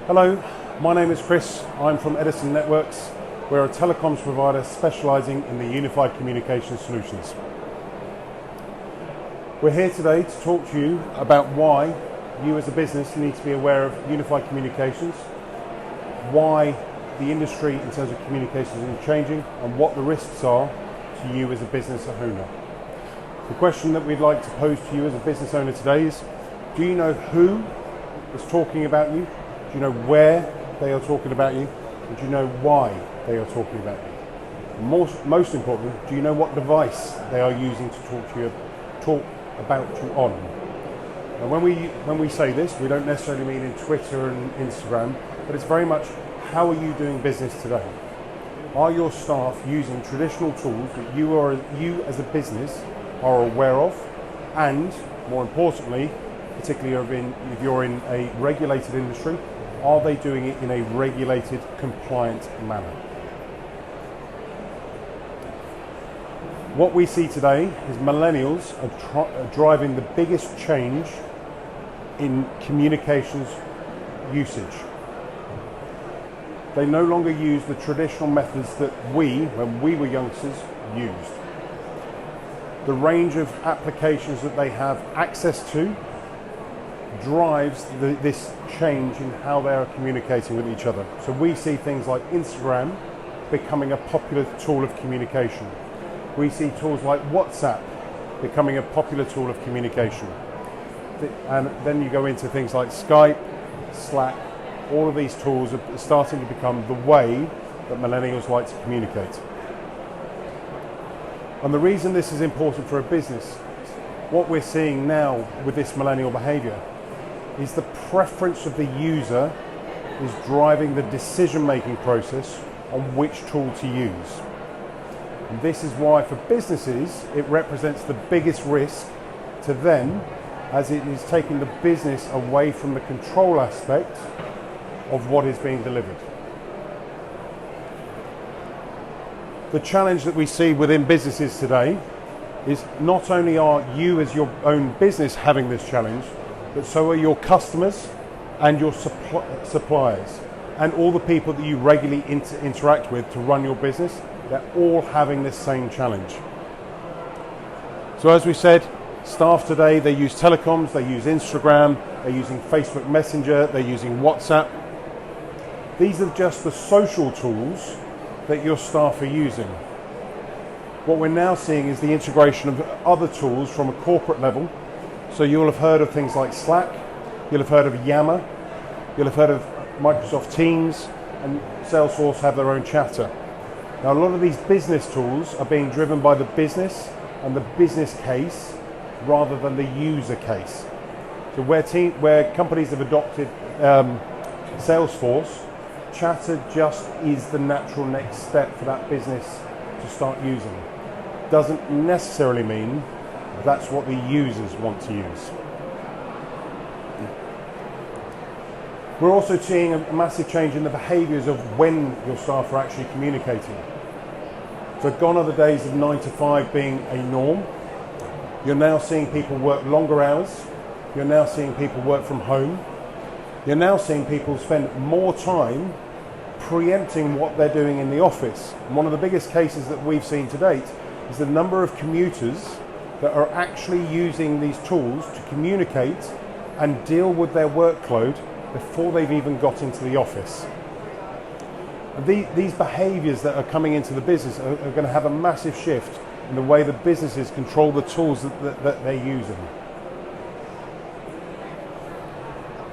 Hello, my name is Chris. I'm from Edison Networks. We're a telecoms provider specialising in the unified communication solutions. We're here today to talk to you about why you as a business need to be aware of unified communications, why the industry in terms of communications is changing, and what the risks are to you as a business owner. The question that we'd like to pose to you as a business owner today is, do you know who is talking about you? Do you know where they are talking about you? And do you know why they are talking about you? Most importantly, do you know what device they are using to talk about you on? And when we say this, we don't necessarily mean in Twitter and Instagram, but it's very much, how are you doing business today? Are your staff using traditional tools that you as a business are aware of? And more importantly, particularly if you're in a regulated industry, are they doing it in a regulated, compliant manner? What we see today is millennials are driving the biggest change in communications usage. They no longer use the traditional methods that when we were youngsters, used. The range of applications that they have access to drives this change in how they are communicating with each other. So we see things like Instagram becoming a popular tool of communication. We see tools like WhatsApp becoming a popular tool of communication. And then you go into things like Skype, Slack. All of these tools are starting to become the way that millennials like to communicate. And the reason this is important for a business, what we're seeing now with this millennial behavior, is the preference of the user is driving the decision-making process on which tool to use. And this is why for businesses it represents the biggest risk to them, as it is taking the business away from the control aspect of what is being delivered. The challenge that we see within businesses today is not only are you as your own business having this challenge, but so are your customers and your suppliers and all the people that you regularly interact with to run your business. They're all having this same challenge. So as we said, staff today, they use telecoms, they use Instagram, they're using Facebook Messenger, they're using WhatsApp. These are just the social tools that your staff are using. What we're now seeing is the integration of other tools from a corporate level. So you'll have heard of things like Slack, you'll have heard of Yammer, you'll have heard of Microsoft Teams, and Salesforce have their own chatter. Now a lot of these business tools are being driven by the business and the business case rather than the user case. So where companies have adopted Salesforce, chatter just is the natural next step for that business to start using. Doesn't necessarily mean that's what the users want to use. We're also seeing a massive change in the behaviours of when your staff are actually communicating. So gone are the days of 9 to 5 being a norm. You're now seeing people work longer hours. You're now seeing people work from home. You're now seeing people spend more time preempting what they're doing in the office. And one of the biggest cases that we've seen to date is the number of commuters that are actually using these tools to communicate and deal with their workload before they've even got into the office. These behaviours that are coming into the business are going to have a massive shift in the way that businesses control the tools that they're using.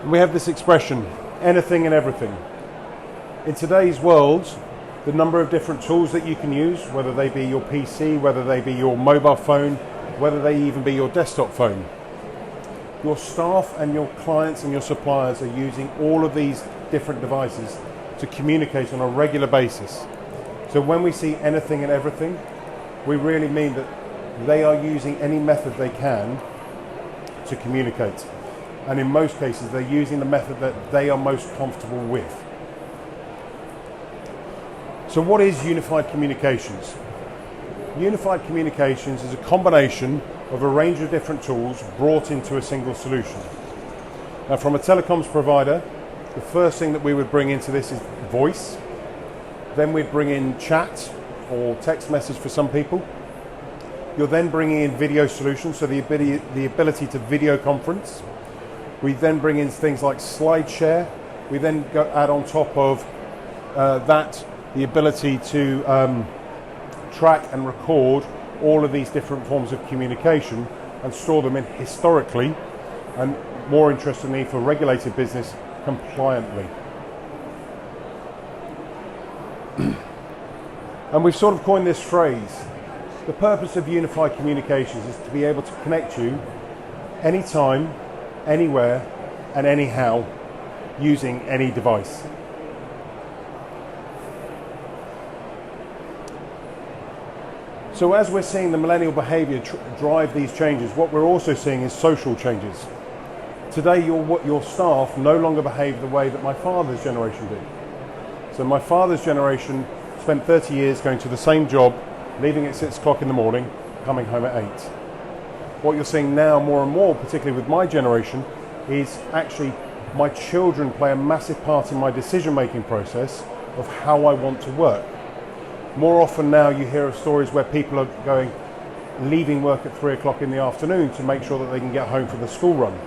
And we have this expression, anything and everything. In today's world, the number of different tools that you can use, whether they be your PC, whether they be your mobile phone, whether they even be your desktop phone. Your staff and your clients and your suppliers are using all of these different devices to communicate on a regular basis. So when we see anything and everything, we really mean that they are using any method they can to communicate. And in most cases, they're using the method that they are most comfortable with. So what is unified communications? Unified communications is a combination of a range of different tools brought into a single solution. Now, from a telecoms provider, The first thing that we would bring into this is voice. Then we'd bring in chat or text message for some people. You're then bringing in video solutions, so the ability to video conference. We then bring in things like slide share. We then add on top of that the ability to track and record all of these different forms of communication and store them in historically, and more interestingly for regulated business, compliantly. And we've sort of coined this phrase. The purpose of unified communications is to be able to connect you anytime, anywhere, and anyhow using any device. So as we're seeing the millennial behaviour drive these changes, what we're also seeing is social changes. Today your staff no longer behave the way that my father's generation did. So my father's generation spent 30 years going to the same job, leaving at 6 o'clock in the morning, coming home at 8. What you're seeing now more and more, particularly with my generation, is actually my children play a massive part in my decision-making process of how I want to work. More often now you hear of stories where people are leaving work at 3 o'clock in the afternoon to make sure that they can get home for the school run.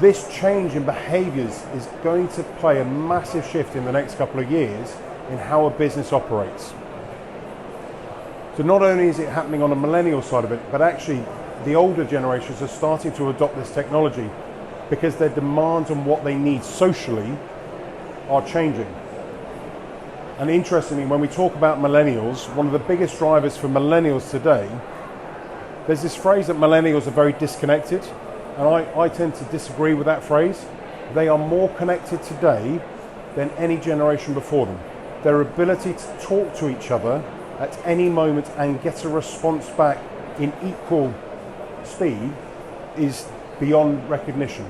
This change in behaviours is going to play a massive shift in the next couple of years in how a business operates. So not only is it happening on the millennial side of it, but actually the older generations are starting to adopt this technology because their demands on what they need socially are changing. And interestingly, when we talk about millennials, one of the biggest drivers for millennials today, there's this phrase that millennials are very disconnected, and I tend to disagree with that phrase. They are more connected today than any generation before them. Their ability to talk to each other at any moment and get a response back in equal speed is beyond recognition.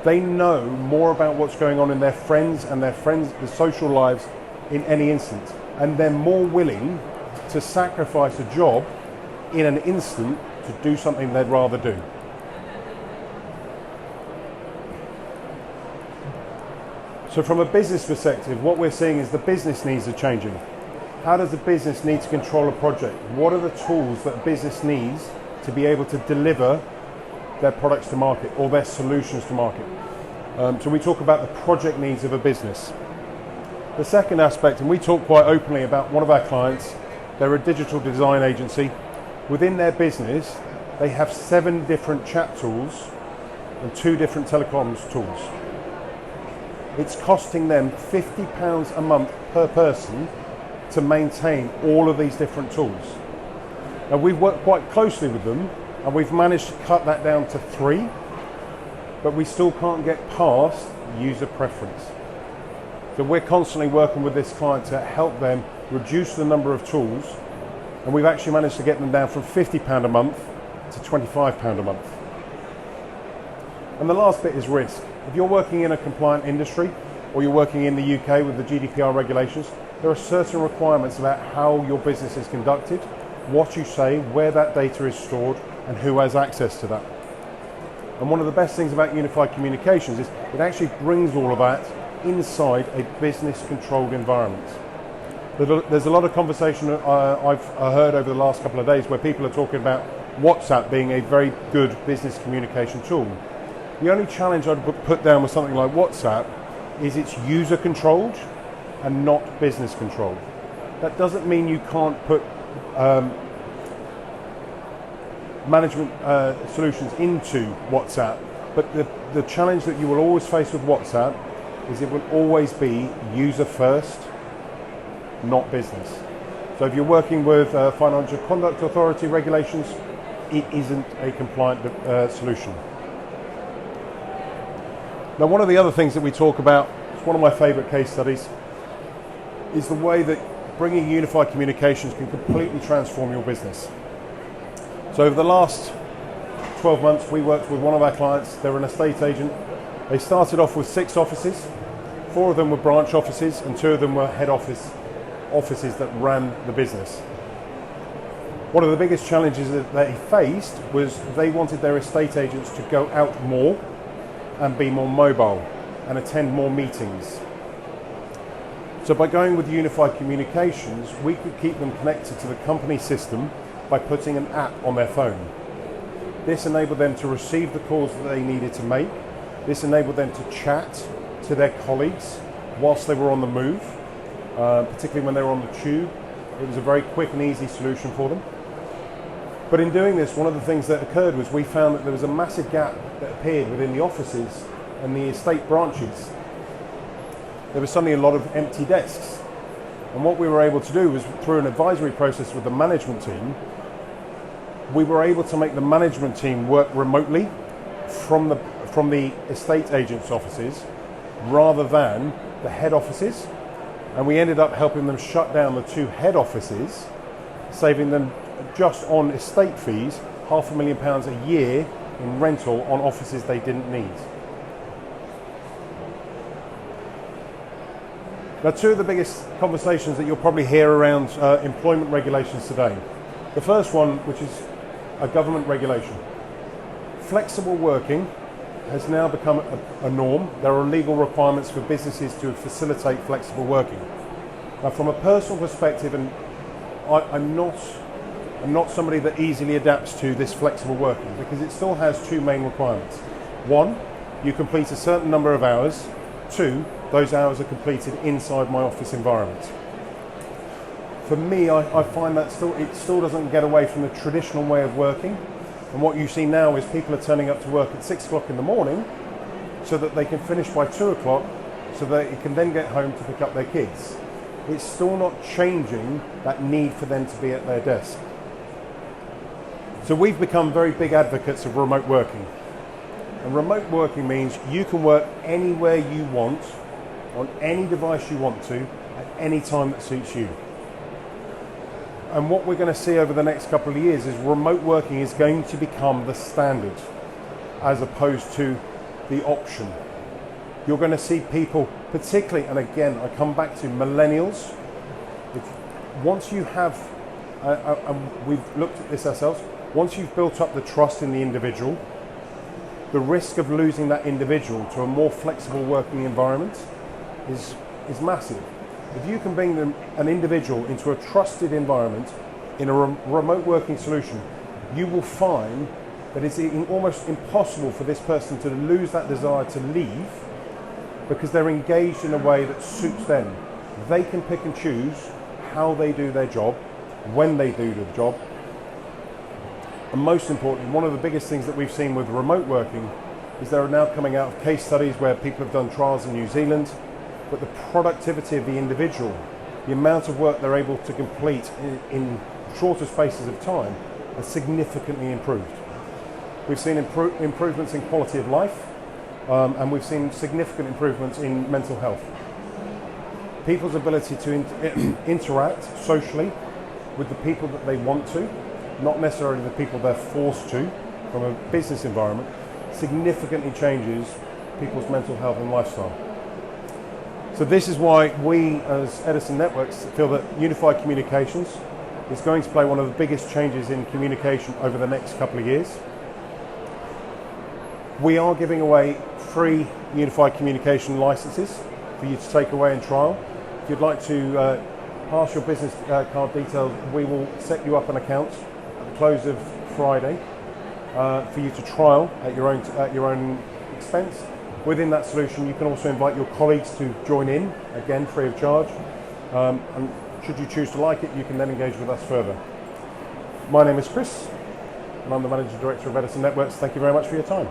They know more about what's going on in their friends and the social lives in any instant, and they're more willing to sacrifice a job in an instant to do something they'd rather do. So from a business perspective, what we're seeing is the business needs are changing. How does a business need to control a project? What are the tools that a business needs to be able to deliver their products to market or their solutions to market? So we talk about the project needs of a business. The second aspect, and we talk quite openly about one of our clients, they're a digital design agency. Within their business, they have 7 different chat tools and 2 different telecoms tools. It's costing them £50 a month per person to maintain all of these different tools. Now we've worked quite closely with them and we've managed to cut that down to 3, but we still can't get past user preference. So we're constantly working with this client to help them reduce the number of tools, and we've actually managed to get them down from £50 a month to £25 a month. And the last bit is risk. If you're working in a compliant industry or you're working in the UK with the GDPR regulations, there are certain requirements about how your business is conducted, what you say, where that data is stored, and who has access to that. And one of the best things about unified communications is it actually brings all of that inside a business-controlled environment. There's a lot of conversation I've heard over the last couple of days where people are talking about WhatsApp being a very good business communication tool. The only challenge I'd put down with something like WhatsApp is it's user-controlled and not business-controlled. That doesn't mean you can't put management solutions into WhatsApp, but the challenge that you will always face with WhatsApp is it will always be user first, not business. So if you're working with Financial Conduct Authority regulations, it isn't a compliant solution. Now, one of the other things that we talk about, it's one of my favourite case studies, is the way that bringing unified communications can completely transform your business. So over the last 12 months, we worked with one of our clients. They're an estate agent. They started off with 6 offices. 4 of them were branch offices and 2 of them were head offices that ran the business. One of the biggest challenges that they faced was they wanted their estate agents to go out more and be more mobile. and attend more meetings. So by going with unified communications, we could keep them connected to the company system by putting an app on their phone. This enabled them to receive the calls that they needed to make. This enabled them to chat to their colleagues whilst they were on the move, particularly when they were on the tube. It was a very quick and easy solution for them. But in doing this, one of the things that occurred was we found that there was a massive gap that appeared within the offices and the estate branches. There was suddenly a lot of empty desks. And what we were able to do was, through an advisory process with the management team, we were able to make the management team work remotely from the estate agents' offices rather than the head offices. And we ended up helping them shut down the 2 head offices, saving them just on estate fees £500,000 a year in rental on offices they didn't need. Now, 2 of the biggest conversations that you'll probably hear around employment regulations today. The first one, which is a government regulation. Flexible working has now become a norm. There are legal requirements for businesses to facilitate flexible working. Now, from a personal perspective, and I'm not somebody that easily adapts to this flexible working, because it still has 2 main requirements. 1, you complete a certain number of hours. 2, those hours are completed inside my office environment. For me, I find that it still doesn't get away from the traditional way of working. And what you see now is people are turning up to work at 6 o'clock in the morning so that they can finish by 2 o'clock so that they can then get home to pick up their kids. It's still not changing that need for them to be at their desk. So we've become very big advocates of remote working. And remote working means you can work anywhere you want, on any device you want to, at any time that suits you. And what we're going to see over the next couple of years is remote working is going to become the standard as opposed to the option. You're going to see people, particularly, and again, I come back to millennials. Once you have, and we've looked at this ourselves, once you've built up the trust in the individual, the risk of losing that individual to a more flexible working environment is massive. If you can bring an individual into a trusted environment in a remote working solution, you will find that it's almost impossible for this person to lose that desire to leave because they're engaged in a way that suits them. They can pick and choose how they do their job, when they do the job. And most importantly, one of the biggest things that we've seen with remote working is there are now coming out of case studies where people have done trials in New Zealand, but the productivity of the individual, the amount of work they're able to complete in shorter spaces of time has significantly improved. We've seen improvements in quality of life, and we've seen significant improvements in mental health. People's ability to interact socially with the people that they want to, not necessarily the people they're forced to from a business environment, significantly changes people's mental health and lifestyle. So this is why we as Edison Networks feel that unified communications is going to play one of the biggest changes in communication over the next couple of years. We are giving away free unified communication licenses for you to take away and trial. If you'd like to pass your business card details, we will set you up an account at the close of Friday for you to trial at your own expense. Within that solution, you can also invite your colleagues to join in, again free of charge. And should you choose to like it, you can then engage with us further. My name is Chris, and I'm the Managing Director of Edison Networks. Thank you very much for your time.